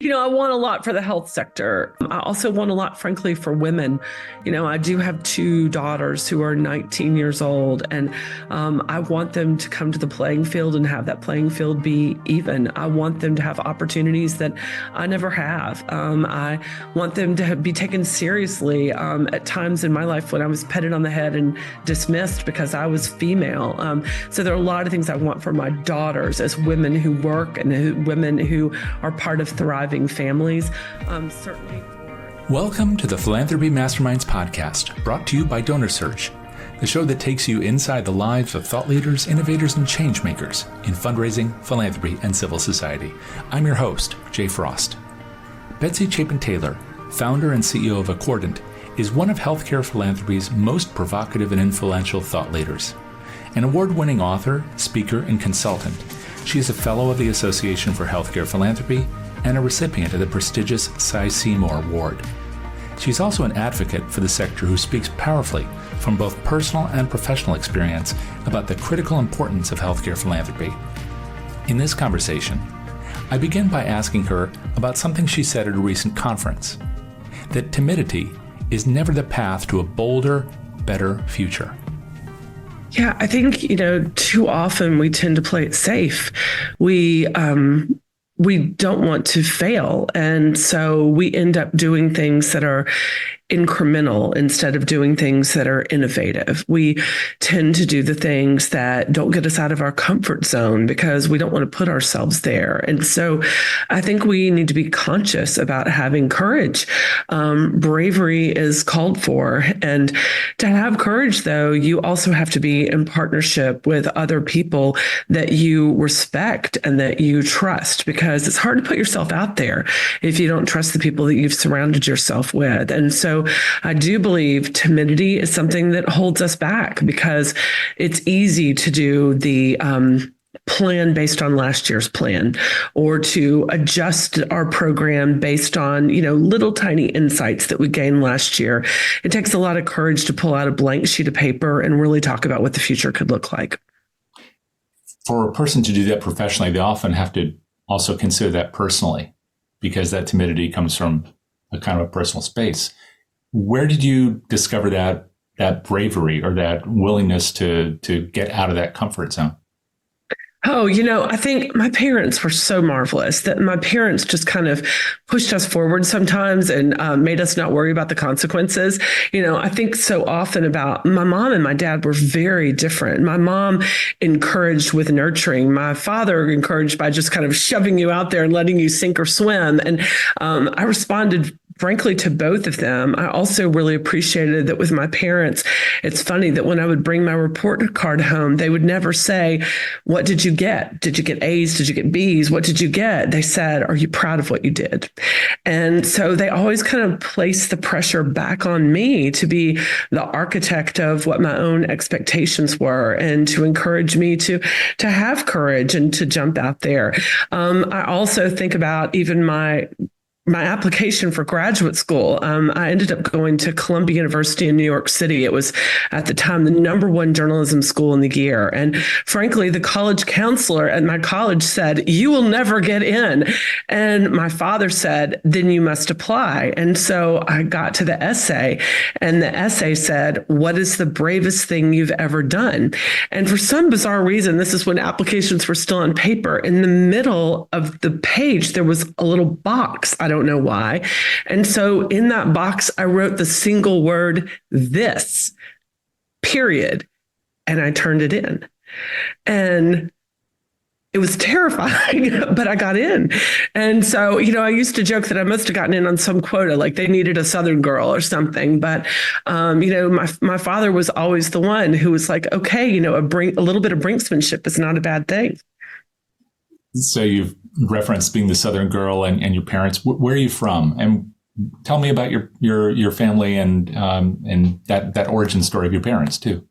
I want a lot for the health sector. I also want a lot, frankly, for women. I do have two daughters who are 19 years old, and I want them to come to the playing field and have that playing field be even. I want them to have opportunities that I never have. I want them to be taken seriously at times in my life when I was patted on the head and dismissed because I was female. So there are a lot of things I want for my daughters as women who work and women who are part of thriving families. Certainly. Welcome to the Philanthropy Masterminds podcast, brought to you by DonorSearch, the show that takes you inside the lives of thought leaders, innovators, and change makers in fundraising, philanthropy, and civil society. I'm your host, Jay Frost. Betsy Chapin Taylor, founder and CEO of Accordant, is one of Healthcare Philanthropy's most provocative and influential thought leaders. An award-winning author, speaker, and consultant, she is a fellow of the Association for Healthcare Philanthropy and a recipient of the prestigious Si Seymour Award. She's also an advocate for the sector who speaks powerfully from both personal and professional experience about the critical importance of healthcare philanthropy. In this conversation, I begin by asking her about something she said at a recent conference, that timidity is never the path to a bolder, better future. Yeah, I think, too often we tend to play it safe. We don't want to fail. And so we end up doing things that are incremental instead of doing things that are innovative. We tend to do the things that don't get us out of our comfort zone because we don't want to put ourselves there. And so I think we need to be conscious about having courage. Bravery is called for. And to have courage, though, you also have to be in partnership with other people that you respect and that you trust, because it's hard to put yourself out there if you don't trust the people that you've surrounded yourself with. And so I do believe timidity is something that holds us back, because it's easy to do the plan based on last year's plan, or to adjust our program based on, little tiny insights that we gained last year. It takes a lot of courage to pull out a blank sheet of paper and really talk about what the future could look like. For a person to do that professionally, they often have to also consider that personally, because that timidity comes from a kind of a personal space. Where did you discover that bravery or that willingness to get out of that comfort zone? Oh, I think my parents were so marvelous that my parents just kind of pushed us forward sometimes and made us not worry about the consequences. I think so often about my mom and my dad were very different. My mom encouraged with nurturing. My father encouraged by just kind of shoving you out there and letting you sink or swim. And I responded frankly to both of them. I also really appreciated that with my parents. It's funny that when I would bring my report card home, they would never say, "What did you get? Did you get A's? Did you get B's? What did you get?" They said, "Are you proud of what you did?" And so they always kind of placed the pressure back on me to be the architect of what my own expectations were, and to encourage me to have courage and to jump out there. I also think about even my application for graduate school. I ended up going to Columbia University in New York City. It was at the time the #1 journalism school in the year. And frankly, the college counselor at my college said, "You will never get in." And my father said, "Then you must apply." And so I got to the essay, and the essay said, "What is the bravest thing you've ever done?" And for some bizarre reason, this is when applications were still on paper. In the middle of the page, there was a little box. I don't know why. And so in that box, I wrote the single word, "this," period. And I turned it in. And it was terrifying, but I got in. And so, I used to joke that I must have gotten in on some quota, like they needed a Southern girl or something. But, my father was always the one who was like, okay, a little bit of brinksmanship is not a bad thing. So you've referenced being the Southern girl and your parents. Where are you from? And tell me about your family and that origin story of your parents too.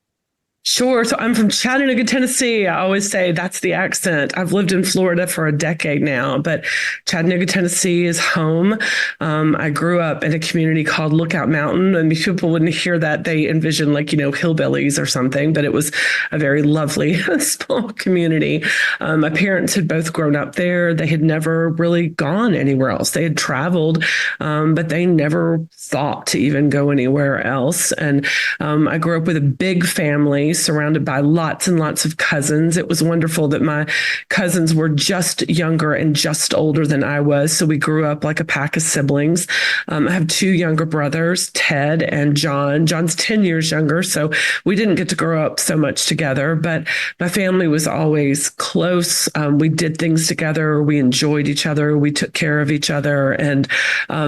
Sure. So I'm from Chattanooga, Tennessee. I always say that's the accent. I've lived in Florida for a decade now, but Chattanooga, Tennessee is home. I grew up in a community called Lookout Mountain, and people wouldn't hear that. They envision like, hillbillies or something, but it was a very lovely small community. My parents had both grown up there. They had never really gone anywhere else. They had traveled, but they never thought to even go anywhere else. And I grew up with a big family surrounded by lots and lots of cousins. It was wonderful that my cousins were just younger and just older than I was. So we grew up like a pack of siblings. I have two younger brothers, Ted and John. John's 10 years younger, so we didn't get to grow up so much together, but my family was always close. We did things together. We enjoyed each other. We took care of each other. And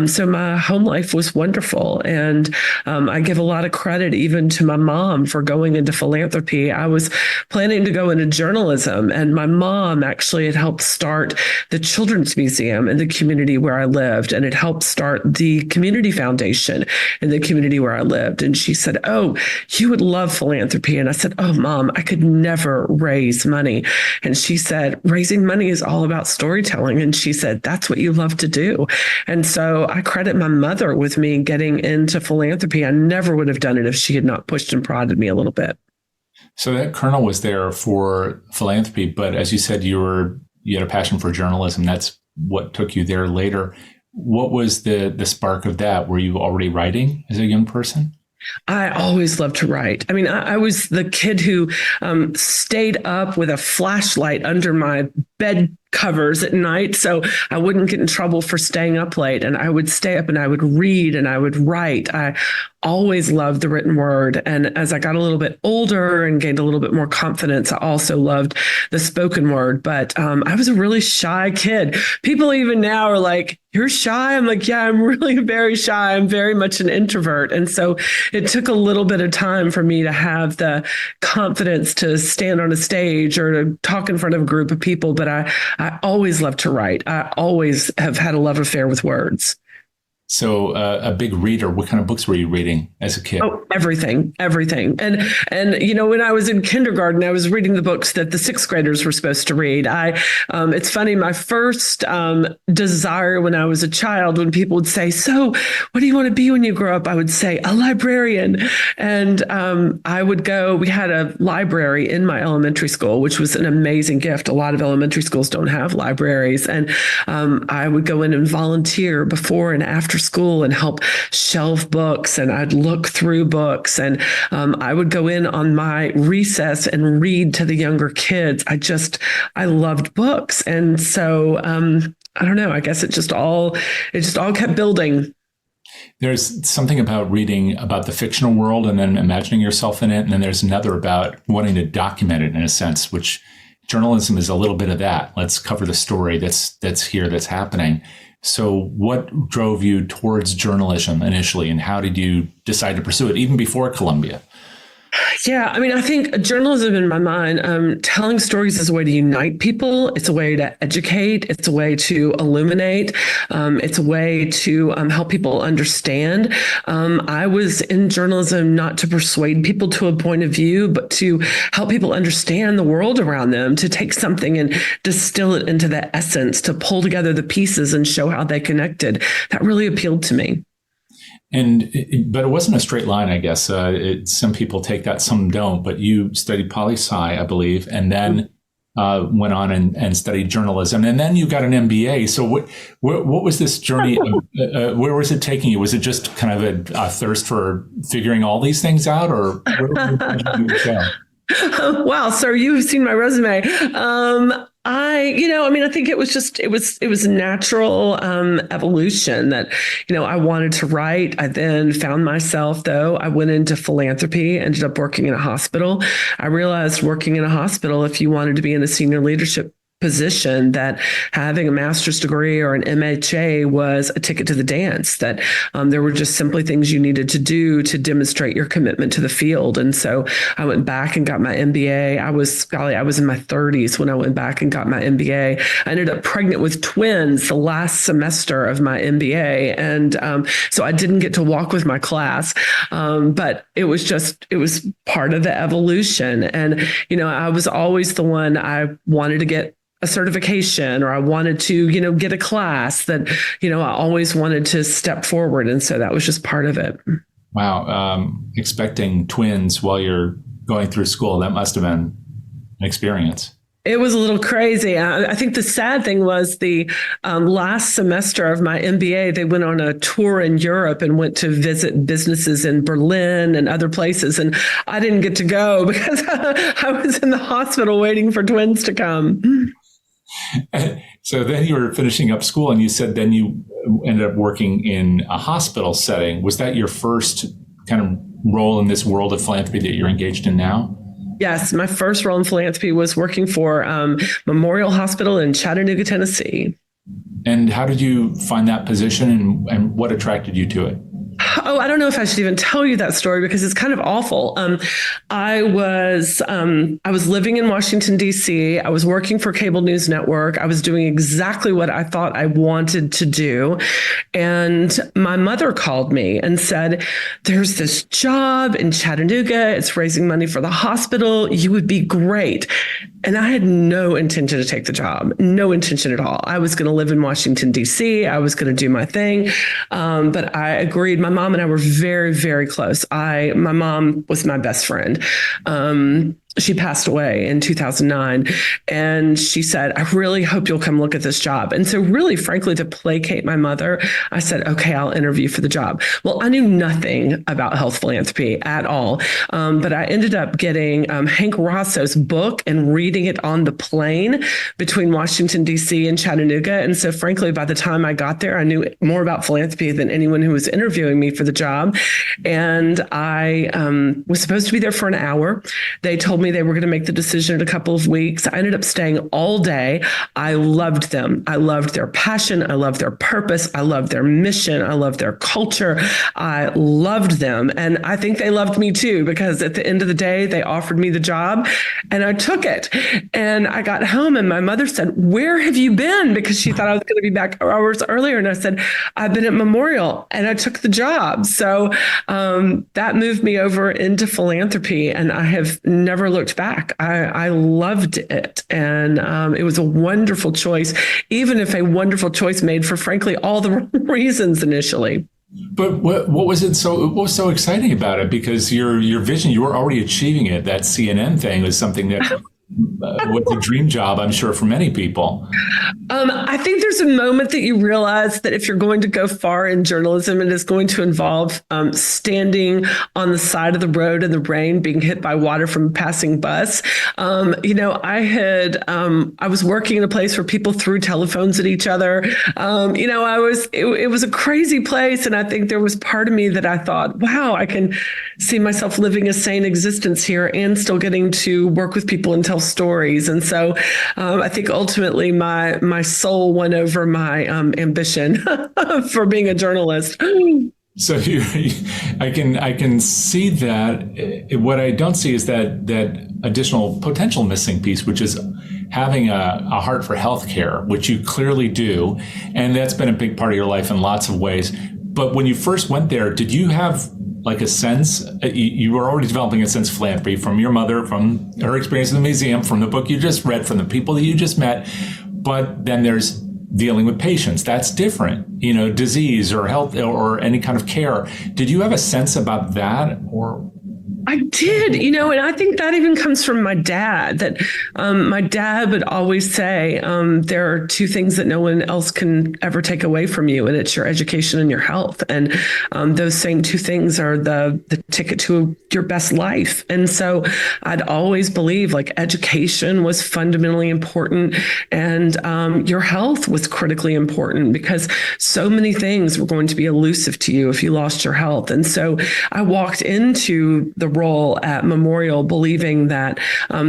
so my home life was wonderful. And I give a lot of credit even to my mom for going into philanthropy. I was planning to go into journalism, and my mom actually had helped start the Children's Museum in the community where I lived, and it helped start the community foundation in the community where I lived. And she said, "Oh, you would love philanthropy." And I said, "Oh, Mom, I could never raise money." And she said, "Raising money is all about storytelling." And she said, "That's what you love to do." And so I credit my mother with me getting into philanthropy. I never would have done it if she had not pushed and prodded me a little bit. So that kernel was there for philanthropy, but as you said, you had a passion for journalism. That's what took you there later. What was the spark of that? Were you already writing as a young person? I always loved to write. I mean, I was the kid who stayed up with a flashlight under my bed covers at night so I wouldn't get in trouble for staying up late. And I would stay up and I would read and I would write. I always loved the written word. And as I got a little bit older and gained a little bit more confidence, I also loved the spoken word. But I was a really shy kid. People even now are like, "You're shy?" I'm like, "Yeah, I'm really very shy. I'm very much an introvert." And so it took a little bit of time for me to have the confidence to stand on a stage or to talk in front of a group of people. But I always loved to write. I always have had a love affair with words. So a big reader. What kind of books were you reading as a kid? Oh, everything. And when I was in kindergarten, I was reading the books that the sixth graders were supposed to read. It's funny. My first desire when I was a child, when people would say, "So, what do you want to be when you grow up?" I would say, "A librarian." And I would go. We had a library in my elementary school, which was an amazing gift. A lot of elementary schools don't have libraries, and I would go in and volunteer before and after school and help shelve books, and I'd look through books, and I would go in on my recess and read to the younger kids. I loved books. And so I don't know, I guess it just all kept building. There's something about reading about the fictional world and then imagining yourself in it. And then there's another about wanting to document it in a sense, which journalism is a little bit of that. Let's cover the story that's here, that's happening. So what drove you towards journalism initially, and how did you decide to pursue it even before Columbia? Yeah, I mean, I think journalism in my mind, telling stories is a way to unite people. It's a way to educate. It's a way to illuminate. It's a way to help people understand. I was in journalism not to persuade people to a point of view, but to help people understand the world around them, to take something and distill it into the essence, to pull together the pieces and show how they connected. That really appealed to me. But it wasn't a straight line, I guess. Some people take that, some don't. But you studied poli-sci, I believe, and then went on and studied journalism, and then you got an MBA. So what was this journey? Where was it taking you? Was it just kind of a thirst for figuring all these things out, or where did you go? Wow, sir, you've seen my resume. I think it was a natural evolution that, I wanted to write. I then found myself, though, I went into philanthropy, ended up working in a hospital. I realized working in a hospital, if you wanted to be in a senior leadership position that having a master's degree or an MHA was a ticket to the dance, that there were just simply things you needed to do to demonstrate your commitment to the field. And so I went back and got my MBA. I was in my 30s when I went back and got my MBA. I ended up pregnant with twins the last semester of my MBA. And so I didn't get to walk with my class. But it was part of the evolution. And, I was always the one I wanted to get a certification, or I wanted to, get a class that, I always wanted to step forward. And so that was just part of it. Wow. Expecting twins while you're going through school, that must have been an experience. It was a little crazy. I think the sad thing was the last semester of my MBA, they went on a tour in Europe and went to visit businesses in Berlin and other places. And I didn't get to go because I was in the hospital waiting for twins to come. So then you were finishing up school, and you said then you ended up working in a hospital setting. Was that your first kind of role in this world of philanthropy that you're engaged in now? Yes, my first role in philanthropy was working for Memorial Hospital in Chattanooga, Tennessee. And how did you find that position, and what attracted you to it? Oh, I don't know if I should even tell you that story because it's kind of awful. I was living in Washington, D.C. I was working for Cable News Network. I was doing exactly what I thought I wanted to do. And my mother called me and said, there's this job in Chattanooga. It's raising money for the hospital. You would be great. And I had no intention to take the job, no intention at all. I was going to live in Washington, D.C. I was going to do my thing. But I agreed. My mom and I were very, very close. My mom was my best friend. She passed away in 2009. And she said, I really hope you'll come look at this job. And so really, frankly, to placate my mother, I said, okay, I'll interview for the job. Well, I knew nothing about health philanthropy at all. But I ended up getting Hank Rosso's book and reading it on the plane between Washington, D.C. and Chattanooga. And so frankly, by the time I got there, I knew more about philanthropy than anyone who was interviewing me for the job. And I was supposed to be there for an hour. They told me they were going to make the decision in a couple of weeks. I ended up staying all day. I loved them. I loved their passion. I loved their purpose. I loved their mission. I loved their culture. I loved them. And I think they loved me too, because at the end of the day, they offered me the job and I took it. And I got home and my mother said, where have you been? Because she thought I was going to be back hours earlier. And I said, I've been at Memorial, and I took the job. So that moved me over into philanthropy, and I have never looked back. I loved it. And it was a wonderful choice, even if a wonderful choice made for, frankly, all the wrong reasons initially. But what was so exciting about it? Because your vision, you were already achieving it. That CNN thing was something that was a dream job, I'm sure, for many people. I think there's a moment that you realize that if you're going to go far in journalism, it is going to involve standing on the side of the road in the rain, being hit by water from a passing bus. I was working in a place where people threw telephones at each other. It was a crazy place. And I think there was part of me that I thought, wow, I can see myself living a sane existence here and still getting to work with people and tell stories. And so I think ultimately my soul won over my ambition for being a journalist. So I can see that. What I don't see is that additional potential missing piece, which is having a heart for healthcare, which you clearly do. And that's been a big part of your life in lots of ways. But when you first went there, did you have like a sense, you were already developing a sense of philanthropy from your mother, from her experience in the museum, from the book you just read, from the people that you just met. But then there's dealing with patients. That's different, disease or health or any kind of care. Did you have a sense about that? Or I did, and I think that even comes from my dad, that my dad would always say, there are two things that no one else can ever take away from you, and it's your education and your health. And those same two things are the ticket to your best life. And so I'd always believed like education was fundamentally important, and your health was critically important, because so many things were going to be elusive to you if you lost your health. And so I walked into the role at Memorial believing that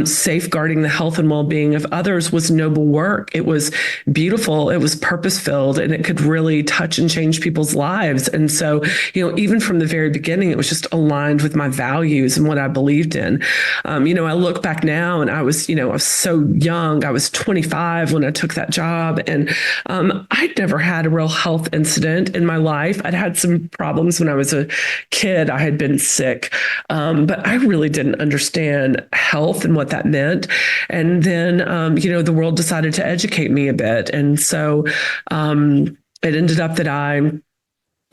safeguarding the health and well-being of others was noble work. It was beautiful, it was purpose-filled, and it could really touch and change people's lives. And so, even from the very beginning, it was just aligned with my values and what I believed in. I look back now, and I was so young. I was 25 when I took that job, and I'd never had a real health incident in my life. I'd had some problems when I was a kid. I had been sick, but I really didn't understand health and what that meant. And then, the world decided to educate me a bit. And so it ended up that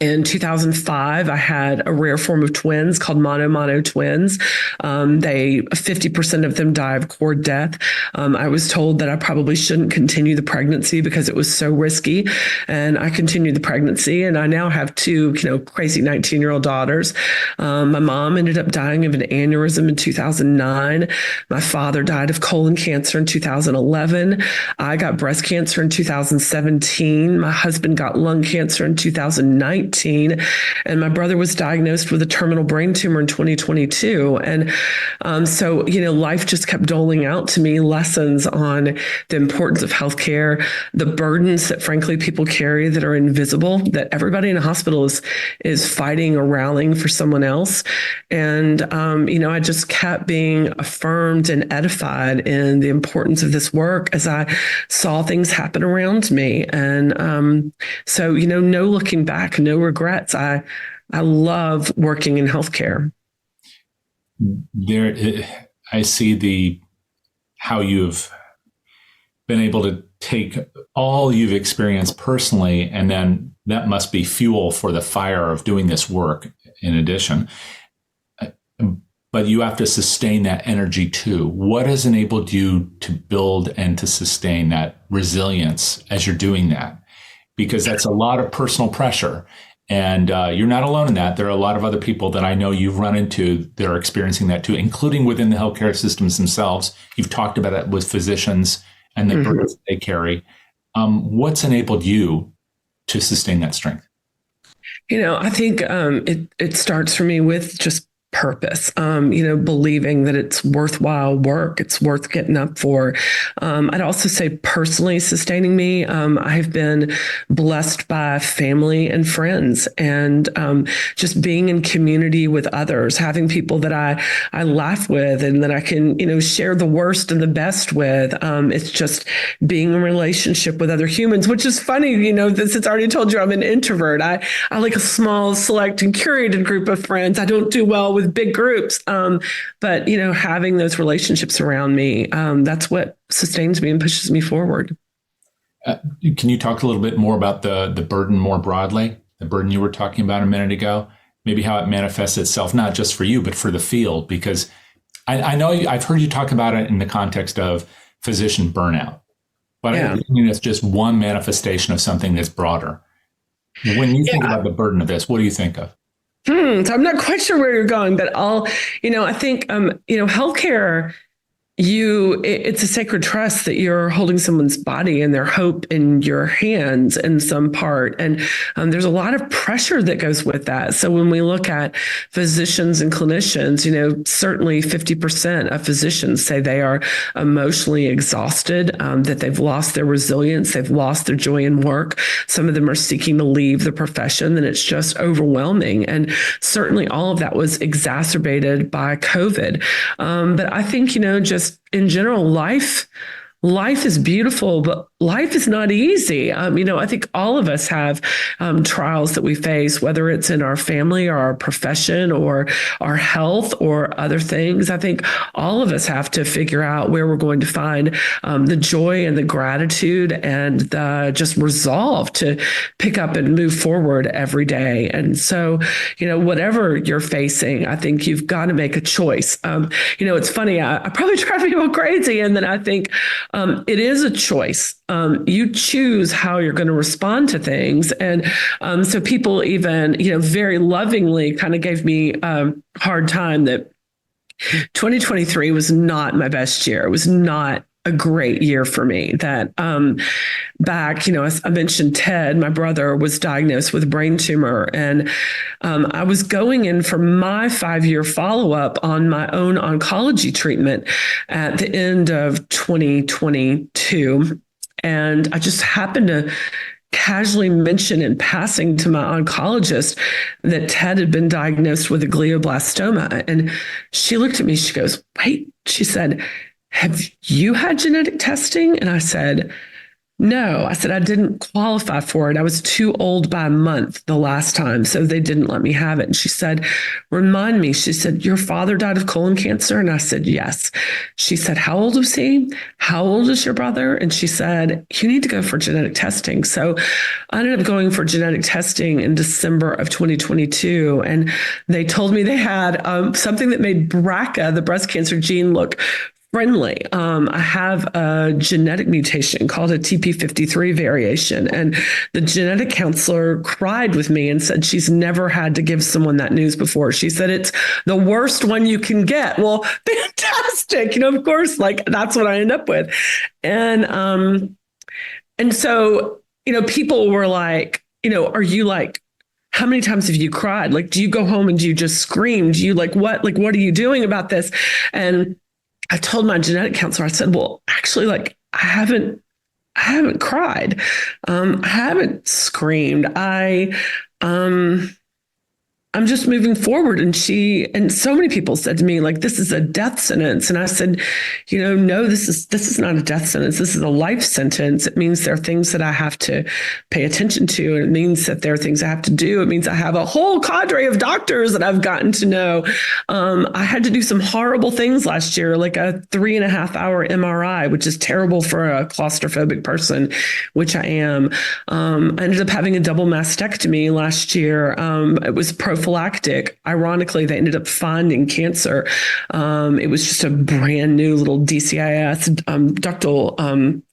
in 2005, I had a rare form of twins called mono twins. 50% of them die of cord death. I was told that I probably shouldn't continue the pregnancy because it was so risky. And I continued the pregnancy, and I now have two, crazy 19-year-old daughters. My mom ended up dying of an aneurysm in 2009. My father died of colon cancer in 2011. I got breast cancer in 2017. My husband got lung cancer in 2019. And my brother was diagnosed with a terminal brain tumor in 2022. And so, life just kept doling out to me lessons on the importance of healthcare, the burdens that frankly people carry that are invisible, that everybody in a hospital is fighting or rallying for someone else. And, I just kept being affirmed and edified in the importance of this work as I saw things happen around me. And so, no looking back, no regrets. I love working in healthcare. I see how you've been able to take all you've experienced personally, and then that must be fuel for the fire of doing this work in addition. But you have to sustain that energy too. What has enabled you to build and to sustain that resilience as you're doing that? Because that's a lot of personal pressure. And you're not alone in that. There are a lot of other people that I know you've run into that are experiencing that too, including within the healthcare systems themselves. You've talked about it with physicians and the burdens they carry. What's enabled you to sustain that strength? I think it starts for me with just purpose, believing that it's worthwhile work, it's worth getting up for. I'd also say personally sustaining me. I've been blessed by family and friends, and just being in community with others, having people that I laugh with and that I can, share the worst and the best with. It's just being in relationship with other humans, which is funny, since I already told you I'm an introvert. I like a small, select and curated group of friends. I don't do well with big groups. But, having those relationships around me, that's what sustains me and pushes me forward. Can you talk a little bit more about the burden more broadly, the burden you were talking about a minute ago, maybe how it manifests itself, not just for you, but for the field? Because I know I've heard you talk about it in the context of physician burnout, but I think it's just one manifestation of something that's broader. When you think about the burden of this, what do you think of? So I'm not quite sure where you're going, but I think, healthcare, it's a sacred trust that you're holding someone's body and their hope in your hands in some part. And there's a lot of pressure that goes with that. So when we look at physicians and clinicians, certainly 50% of physicians say they are emotionally exhausted, that they've lost their resilience, they've lost their joy in work. Some of them are seeking to leave the profession, and it's just overwhelming. And certainly all of that was exacerbated by COVID. But I think, just in general, life is beautiful, but life is not easy. I think all of us have trials that we face, whether it's in our family or our profession or our health or other things. I think all of us have to figure out where we're going to find the joy and the gratitude and the just resolve to pick up and move forward every day. And so, whatever you're facing, I think you've got to make a choice. It's funny, I probably drive people crazy. And then I think, it is a choice. You choose how you're going to respond to things. And so people even, very lovingly kind of gave me a hard time that 2023 was not my best year. It was not a great year for me. That back, as I mentioned, Ted, my brother, was diagnosed with a brain tumor. And I was going in for my 5-year follow-up on my own oncology treatment at the end of 2022. And I just happened to casually mention in passing to my oncologist that Ted had been diagnosed with a glioblastoma. And she looked at me, she goes, wait, she said, have you had genetic testing? And I said, no. I said, I didn't qualify for it. I was too old by a month the last time, so they didn't let me have it. And she said, remind me, she said, your father died of colon cancer? And I said, yes. She said, how old was he? How old is your brother? And she said, you need to go for genetic testing. So I ended up going for genetic testing in December of 2022. And they told me they had something that made BRCA, the breast cancer gene, look friendly. I have a genetic mutation called a TP53 variation. And the genetic counselor cried with me and said she's never had to give someone that news before. She said, it's the worst one you can get. Well, fantastic. Of course, that's what I end up with. And so, people were like, are you like, how many times have you cried? Like, do you go home and do you just scream? Do you what are you doing about this? And I told my genetic counselor, I said, well, actually, I haven't cried. I haven't screamed. I'm just moving forward. And so many people said to me, this is a death sentence. And I said, no, this is not a death sentence. This is a life sentence. It means there are things that I have to pay attention to. And it means that there are things I have to do. It means I have a whole cadre of doctors that I've gotten to know. I had to do some horrible things last year, like a 3.5-hour MRI, which is terrible for a claustrophobic person, which I am. I ended up having a double mastectomy last year. It was prophylactic. Ironically, they ended up finding cancer. It was just a brand new little DCIS, ductal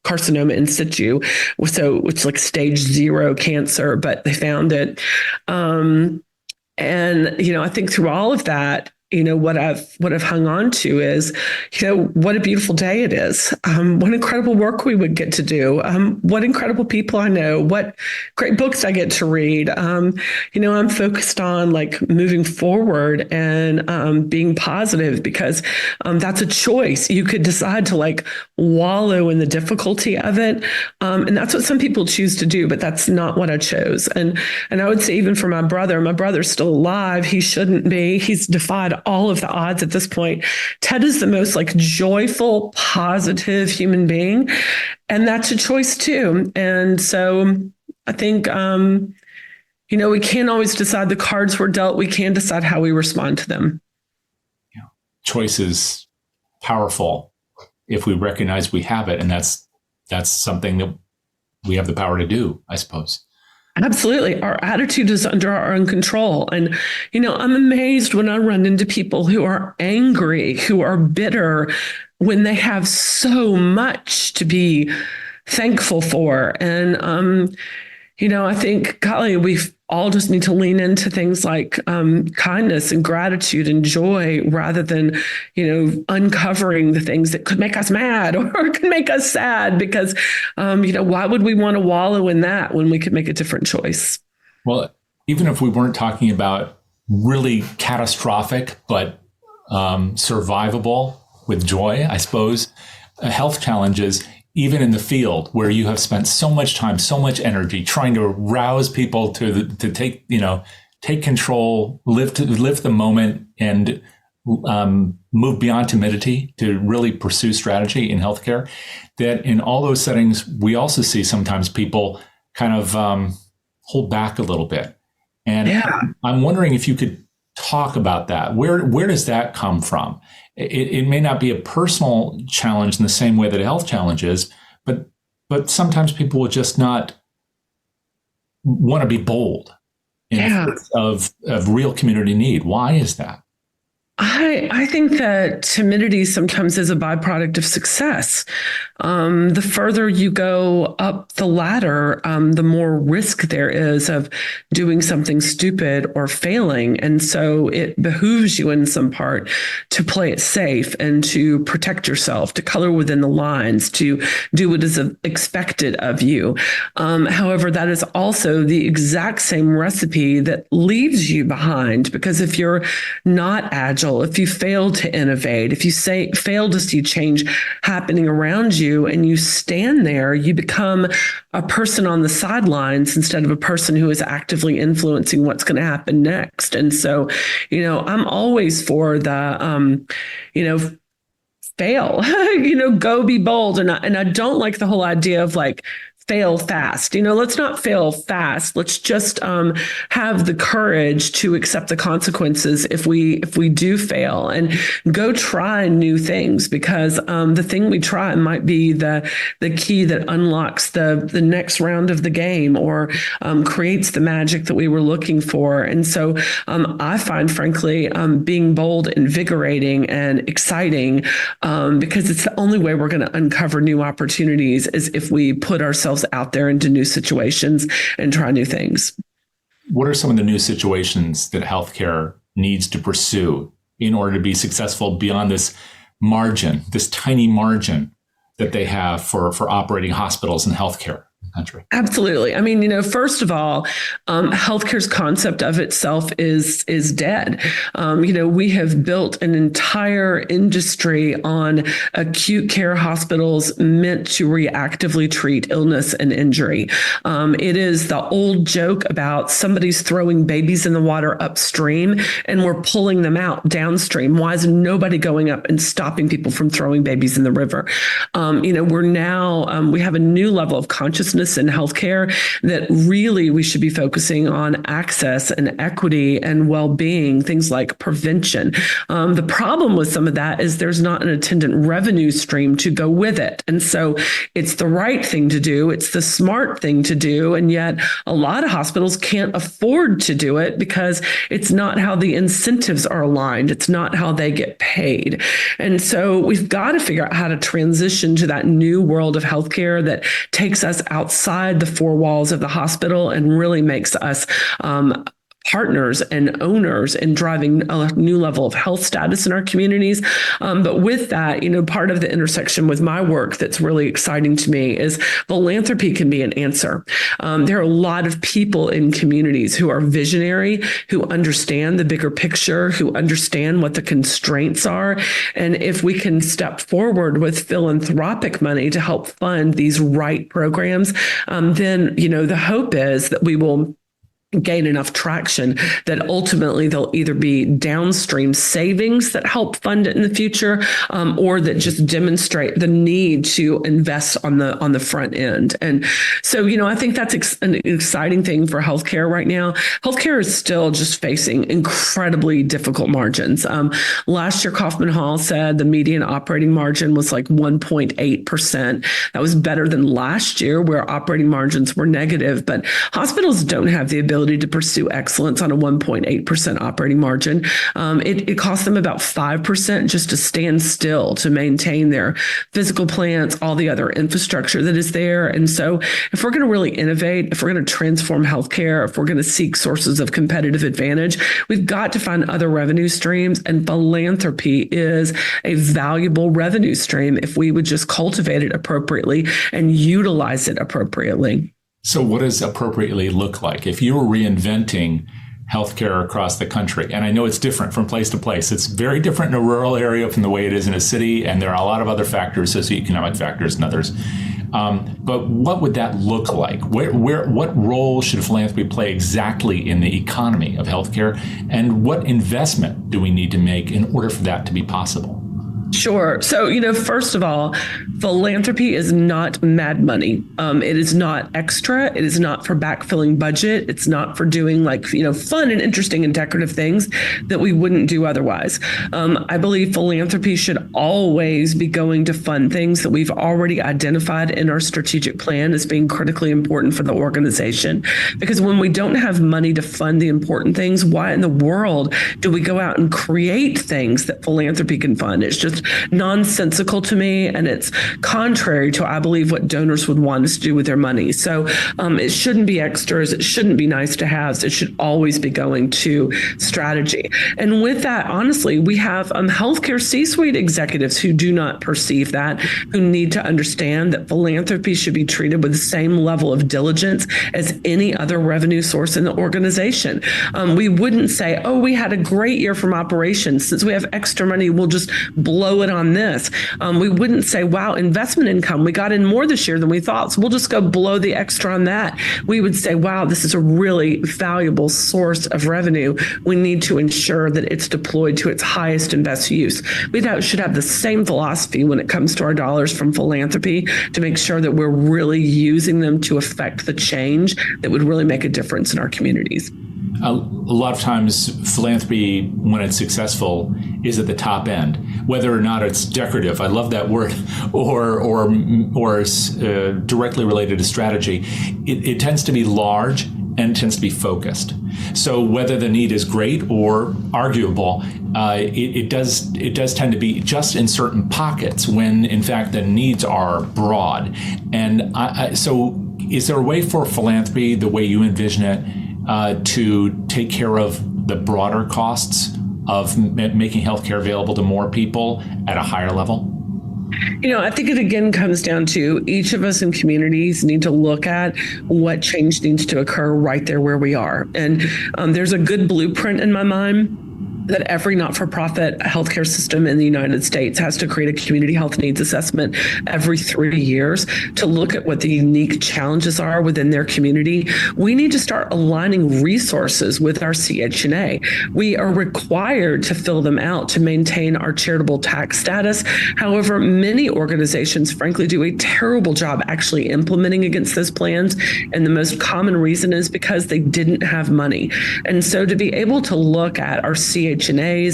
carcinoma in situ. So it's like stage 0 cancer, but they found it. And, I think through all of that, what I've hung on to is, what a beautiful day it is. What incredible work we would get to do. What incredible people I know. What great books I get to read. I'm focused on moving forward and being positive because that's a choice. You could decide to wallow in the difficulty of it, and that's what some people choose to do. But that's not what I chose. And I would say even for my brother's still alive. He shouldn't be. He's defied all of the odds at this point. Ted is the most joyful, positive human being. And that's a choice too. And so I think, we can't always decide the cards we're dealt. We can decide how we respond to them. Yeah. Choice is powerful if we recognize we have it. And that's something that we have the power to do, I suppose. Absolutely. Our attitude is under our own control. And, I'm amazed when I run into people who are angry, who are bitter, when they have so much to be thankful for. And, I think, golly, we all just need to lean into things like kindness and gratitude and joy rather than, uncovering the things that could make us mad or could make us sad because, why would we want to wallow in that when we could make a different choice? Well, even if we weren't talking about really catastrophic, but survivable with joy, I suppose, health challenges, even in the field where you have spent so much time, so much energy trying to rouse people to take control, live the moment and move beyond timidity to really pursue strategy in healthcare, that in all those settings, we also see sometimes people kind of hold back a little bit. And yeah. I'm wondering if you could talk about that. Where does that come from? It may not be a personal challenge in the same way that a health challenge is, but sometimes people will just not want to be bold in face of real community need. Why is that? I think that timidity sometimes is a byproduct of success. The further you go up the ladder, the more risk there is of doing something stupid or failing. And so it behooves you in some part to play it safe and to protect yourself, to color within the lines, to do what is expected of you. However, that is also the exact same recipe that leaves you behind, because if you're not agile, if you fail to innovate, if you fail to see change happening around you and you stand there, you become a person on the sidelines instead of a person who is actively influencing what's going to happen next. And so, I'm always for the, fail, go be bold. And I don't like the whole idea of like, fail fast. Let's not fail fast. Let's just have the courage to accept the consequences if we do fail, and go try new things, because the thing we try might be the key that unlocks the next round of the game, or creates the magic that we were looking for. And so I find, frankly, being bold invigorating and exciting, because it's the only way we're going to uncover new opportunities is if we put ourselves out there into new situations and try new things. What are some of the new situations that healthcare needs to pursue in order to be successful beyond this margin, this tiny margin that they have for operating hospitals and healthcare in the country? Absolutely. I mean, first of all, healthcare's concept of itself is dead. We have built an entire industry on acute care hospitals meant to reactively treat illness and injury. It is the old joke about somebody's throwing babies in the water upstream and we're pulling them out downstream. Why is nobody going up and stopping people from throwing babies in the river? We're now, we have a new level of consciousness in healthcare that really we should be focusing on access and equity and well-being, things like prevention. The problem with some of that is there's not an attendant revenue stream to go with it. And so it's the right thing to do. It's the smart thing to do. And yet a lot of hospitals can't afford to do it because it's not how the incentives are aligned. It's not how they get paid. And so we've got to figure out how to transition to that new world of healthcare that takes us outside the four walls of the hospital and really makes us partners and owners in driving a new level of health status in our communities. But with that, part of the intersection with my work that's really exciting to me is philanthropy can be an answer. There are a lot of people in communities who are visionary, who understand the bigger picture, who understand what the constraints are. And if we can step forward with philanthropic money to help fund these right programs, then, the hope is that we will gain enough traction that ultimately there'll either be downstream savings that help fund it in the future, or that just demonstrate the need to invest on the front end. And so, I think that's an exciting thing for healthcare right now. Healthcare is still just facing incredibly difficult margins. Last year, Kaufman Hall said the median operating margin was like 1.8%. That was better than last year, where operating margins were negative. But hospitals don't have the ability to pursue excellence on a 1.8% operating margin. It costs them about 5% just to stand still, to maintain their physical plants, all the other infrastructure that is there. And so if we're going to really innovate, if we're going to transform healthcare, if we're going to seek sources of competitive advantage, we've got to find other revenue streams. And philanthropy is a valuable revenue stream if we would just cultivate it appropriately and utilize it appropriately. So what does appropriately look like? If you were reinventing healthcare across the country, and I know it's different from place to place. It's very different in a rural area from the way it is in a city, and there are a lot of other factors, socioeconomic factors and others. But what would that look like? What role should philanthropy play exactly in the economy of healthcare, and what investment do we need to make in order for that to be possible? Sure. So, first of all, philanthropy is not mad money. It is not extra. It is not for backfilling budget. It's not for doing fun and interesting and decorative things that we wouldn't do otherwise. I believe philanthropy should always be going to fund things that we've already identified in our strategic plan as being critically important for the organization. Because when we don't have money to fund the important things, why in the world do we go out and create things that philanthropy can fund? It's just nonsensical to me, and it's contrary to, I believe, what donors would want us to do with their money. So it shouldn't be extras. It shouldn't be nice to haves. It should always be going to strategy. And with that, honestly, we have healthcare C-suite executives who do not perceive that, who need to understand that philanthropy should be treated with the same level of diligence as any other revenue source in the organization. We wouldn't say, oh, we had a great year from operations. Since we have extra money, we'll just blow it on this. We wouldn't say, wow, investment income, we got in more this year than we thought, so we'll just go blow the extra on that. We would say, wow, this is a really valuable source of revenue. We need to ensure that it's deployed to its highest and best use. We should have the same philosophy when it comes to our dollars from philanthropy to make sure that we're really using them to affect the change that would really make a difference in our communities. A lot of times philanthropy, when it's successful, is at the top end, whether or not it's decorative. I love that word, or directly related to strategy. It tends to be large and tends to be focused. So whether the need is great or arguable, it does tend to be just in certain pockets when in fact the needs are broad. And so is there a way for philanthropy, the way you envision it, to take care of the broader costs of making healthcare available to more people at a higher level? I think it again comes down to each of us in communities need to look at what change needs to occur right there where we are. And there's a good blueprint in my mind that every not-for-profit healthcare system in the United States has to create a community health needs assessment every 3 years to look at what the unique challenges are within their community. We need to start aligning resources with our CHNA. We are required to fill them out to maintain our charitable tax status. However, many organizations, frankly, do a terrible job actually implementing against those plans. And the most common reason is because they didn't have money. And so to be able to look at our CHNAs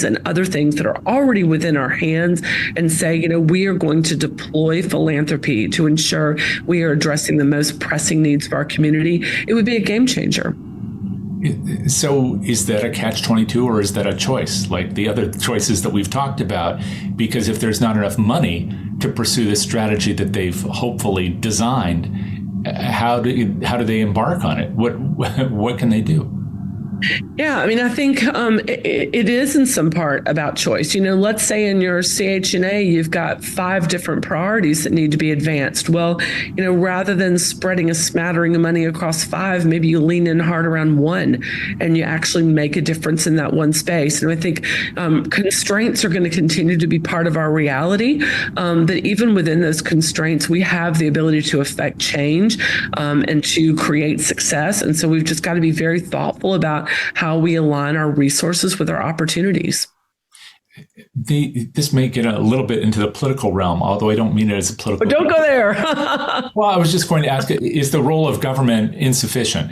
and other things that are already within our hands and say, we are going to deploy philanthropy to ensure we are addressing the most pressing needs of our community, it would be a game changer. So is that a catch-22 or is that a choice like the other choices that we've talked about? Because if there's not enough money to pursue the strategy that they've hopefully designed, how do they embark on it? What can they do? Yeah, I think it is in some part about choice. Let's say in your CHNA, you've got 5 different priorities that need to be advanced. Well, rather than spreading a smattering of money across 5, maybe you lean in hard around 1 and you actually make a difference in that one space. And I think constraints are going to continue to be part of our reality, that even within those constraints, we have the ability to affect change and to create success. And so we've just got to be very thoughtful about how we align our resources with our opportunities. This may get a little bit into the political realm, although I don't mean it as a political. But don't go there. Well, I was just going to ask, is the role of government insufficient?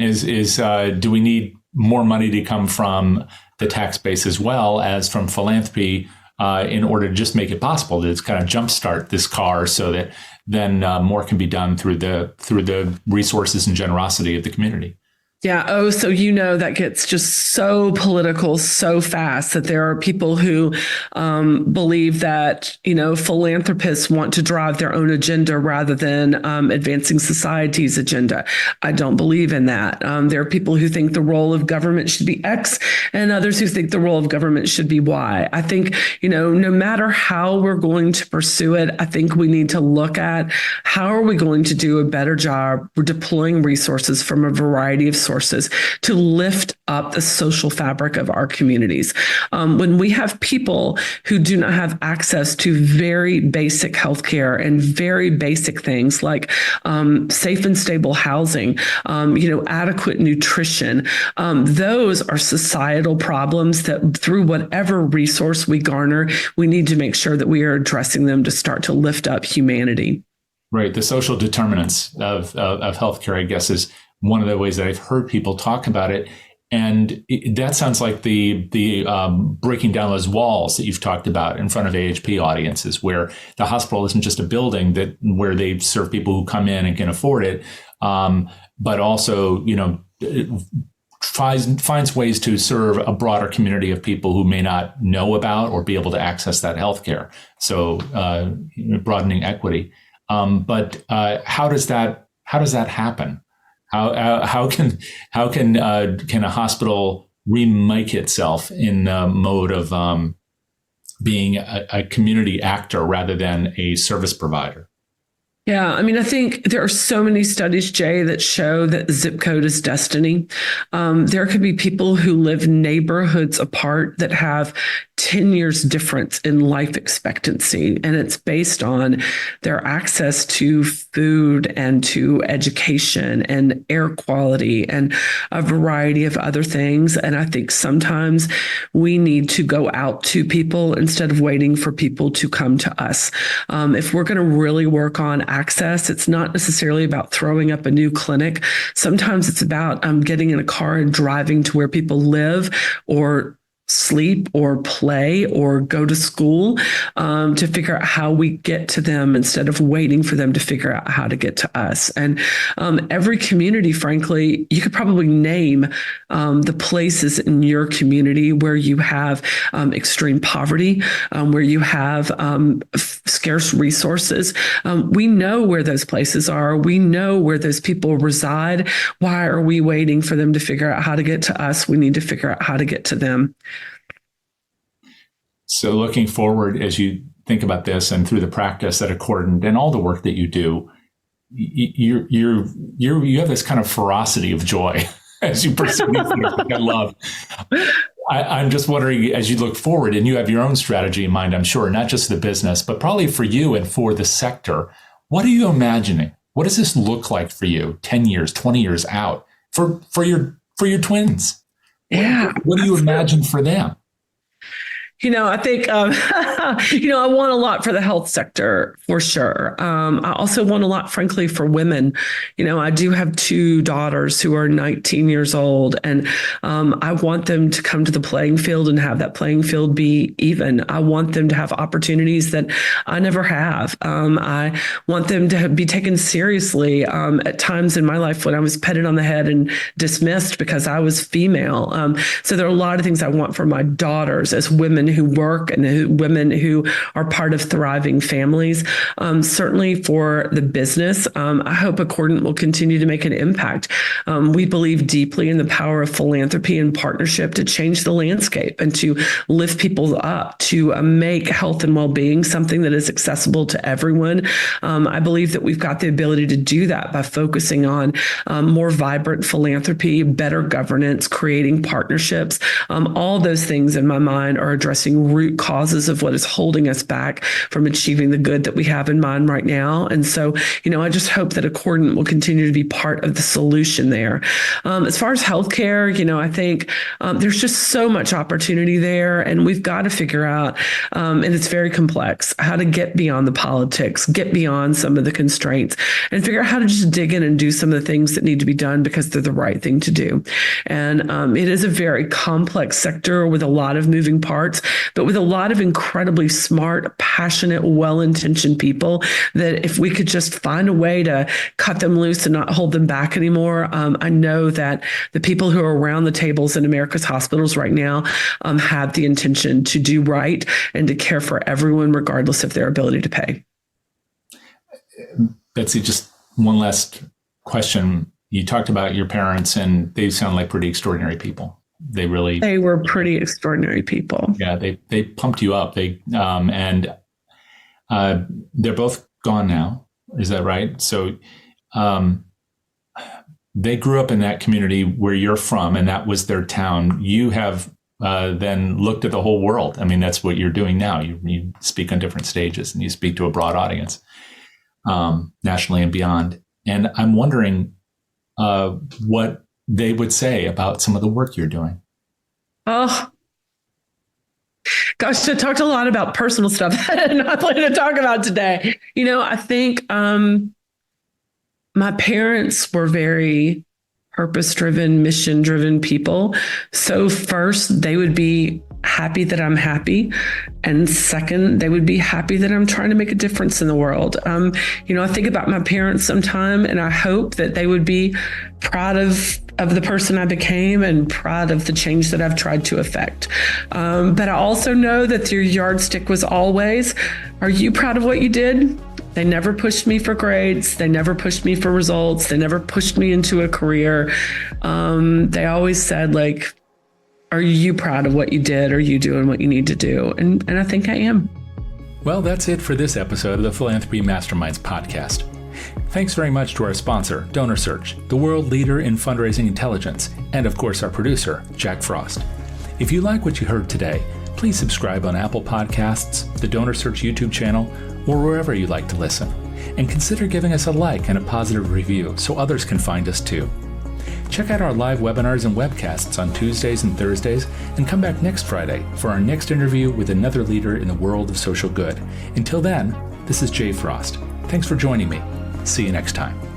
Do we need more money to come from the tax base as well as from philanthropy in order to just make it possible to kind of jumpstart this car so that then more can be done through the resources and generosity of the community? Yeah. Oh, so that gets just so political so fast that there are people who believe that, philanthropists want to drive their own agenda rather than advancing society's agenda. I don't believe in that. There are people who think the role of government should be X and others who think the role of government should be Y. I think, no matter how we're going to pursue it, I think we need to look at how are we going to do a better job deploying resources from a variety of resources to lift up the social fabric of our communities. When we have people who do not have access to very basic healthcare and very basic things like safe and stable housing, adequate nutrition, those are societal problems that through whatever resource we garner, we need to make sure that we are addressing them to start to lift up humanity. Right. The social determinants of healthcare, I guess, is one of the ways that I've heard people talk about it. And that sounds like the breaking down those walls that you've talked about in front of AHP audiences, where the hospital isn't just a building where they serve people who come in and can afford it, but also, finds ways to serve a broader community of people who may not know about or be able to access that healthcare. So broadening equity. But how does that happen? How can a hospital remake itself in the mode of being a community actor rather than a service provider? Yeah, I think there are so many studies, Jay, that show that zip code is destiny. There could be people who live neighborhoods apart that have 10 years difference in life expectancy. And it's based on their access to food and to education and air quality and a variety of other things. And I think sometimes we need to go out to people instead of waiting for people to come to us. If we're going to really work on access, it's not necessarily about throwing up a new clinic. Sometimes it's about getting in a car and driving to where people live or sleep or play or go to school to figure out how we get to them instead of waiting for them to figure out how to get to us. And every community, frankly, you could probably name the places in your community where you have extreme poverty, where you have scarce resources. We know where those places are. We know where those people reside. Why are we waiting for them to figure out how to get to us? We need to figure out how to get to them. So looking forward, as you think about this and through the practice at Accordant and all the work that you do, you have this kind of ferocity of joy as you pursue these things, which I love. I'm just wondering, as you look forward, and you have your own strategy in mind, I'm sure, not just the business, but probably for you and for the sector, what are you imagining? What does this look like for you 10 years, 20 years out for your twins? Yeah. What do you imagine for them? I think, I want a lot for the health sector for sure. I also want a lot, frankly, for women. I do have two daughters who are 19 years old, and I want them to come to the playing field and have that playing field be even. I want them to have opportunities that I never have. I want them to be taken seriously at times in my life when I was petted on the head and dismissed because I was female. So there are a lot of things I want for my daughters as women who work and women who are part of thriving families. Certainly for the business, I hope Accordant will continue to make an impact. We believe deeply in the power of philanthropy and partnership to change the landscape and to lift people up, to make health and well-being something that is accessible to everyone. I believe that we've got the ability to do that by focusing on more vibrant philanthropy, better governance, creating partnerships. All those things in my mind are addressing root causes of what is holding us back from achieving the good that we have in mind right now. And so, I just hope that Accordant will continue to be part of the solution there. As far as healthcare, I think there's just so much opportunity there, and we've got to figure out, and it's very complex, how to get beyond the politics, get beyond some of the constraints, and figure out how to just dig in and do some of the things that need to be done because they're the right thing to do. And it is a very complex sector with a lot of moving parts, but with a lot of incredibly smart, passionate, well-intentioned people that if we could just find a way to cut them loose and not hold them back anymore, I know that the people who are around the tables in America's hospitals right now have the intention to do right and to care for everyone, regardless of their ability to pay. Betsy, just one last question. You talked about your parents, and they sound like pretty extraordinary people. They were pretty extraordinary people. Yeah, they pumped you up. And they're both gone now. Is that right? So they grew up in that community where you're from, and that was their town. You have then looked at the whole world. I mean, that's what you're doing now. You speak on different stages and you speak to a broad audience, nationally and beyond. And I'm wondering what they would say about some of the work you're doing. Oh, gosh, I talked a lot about personal stuff that I'm not planning to talk about today. I think my parents were very purpose-driven, mission-driven people. So first, they would be happy that I'm happy. And second, they would be happy that I'm trying to make a difference in the world. I think about my parents sometime, and I hope that they would be proud of the person I became and proud of the change that I've tried to affect. But I also know that their yardstick was always, are you proud of what you did? They never pushed me for grades. They never pushed me for results. They never pushed me into a career. They always said, like, are you proud of what you did? Are you doing what you need to do? And I think I am. Well, that's it for this episode of the Philanthropy Masterminds podcast. Thanks very much to our sponsor, DonorSearch, the world leader in fundraising intelligence, and of course our producer, Jack Frost. If you like what you heard today, please subscribe on Apple Podcasts, the DonorSearch YouTube channel, or wherever you like to listen. And consider giving us a like and a positive review so others can find us too. Check out our live webinars and webcasts on Tuesdays and Thursdays, and come back next Friday for our next interview with another leader in the world of social good. Until then, this is Jay Frost. Thanks for joining me. See you next time.